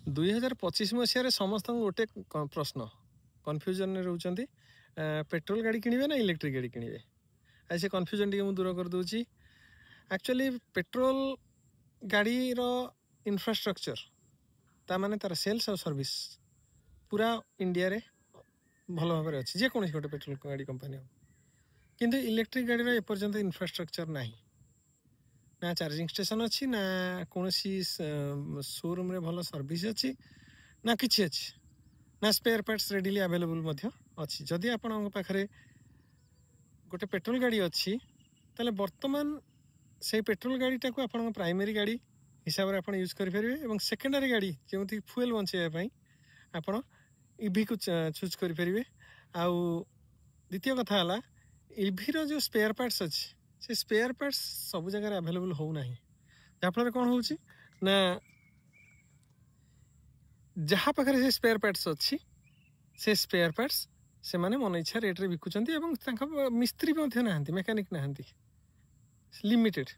2025 मसीह समस्त गोटे प्रश्न कन्फ्यूजन रोचे पेट्रोल गाड़ी किणवे ना इलेक्ट्रिक गाड़ी किणवे आज से कन्फ्यूजन टी दूर कर दूची। एक्चुअली पेट्रोल गाड़ी इंफ्रास्ट्रक्चर ता माने तार सेल्स और सर्विस पूरा इंडिया रे भल भाव में अच्छी जेकोसी गोटे पेट्रोल गाड़ी कंपनी हो किंतु इलेक्ट्रिक गाड़ी एपर्यंत इंफ्रास्ट्रक्चर नहीं ना चार्जिंग स्टेशन अच्छी ना कौन शोरूम रे भल सर्विस अच्छी ना किसी अच्छी ना स्पेयर पार्ट्स रेडिली अवेलेबल अच्छी। जदि आपण पाखे गोटे पेट्रोल गाड़ी अच्छी ताले वर्तमान से पेट्रोल गाड़ीटा को आप प्राइमरी गाड़ी हिसाब से आप यूज करेंगे सेकेंडरी गाड़ी जो फ्यूएल बचाई आप इवी को चूज करेंगे। आउ द्वितीय कथा है इवी रो जो स्पेयर पार्ट्स अच्छी से स्पेयर पार्ट्स सब जगह अवेलेबल होना जहाँफल कौन हो ना जहाँ पाखे से स्पेयर पार्ट्स अच्छी से स्पेयर पार्ट्स से माने मन इच्छा रेट रे बिकुचंती एवं मिस्त्री ना मेकानिक ना लिमिटेड।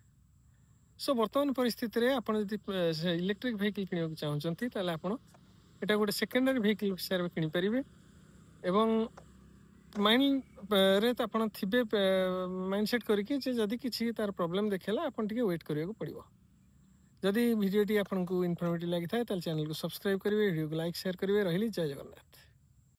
सो वर्तमान परिस्थिति रे आपण जदि इलेक्ट्रिक व्हीकल किनिବାକୁ चाहूचंती ताले आपण एटा गोटे सेकेंडरी व्हीकल हिसाब किनि परिबे एवं माइंड रे त आपण थिबे माइंडसेट करके जे जदि किछि तार प्रॉब्लम देखेला आपण टिके वेट करियाको पड़िबो। जदि वीडियो टी आपन को इन्फॉर्मेटिव लागि थाए ताले चैनल को सब्सक्राइब करिवे वीडियो को लाइक शेयर करिवे। रहिली जय जगन्नाथ।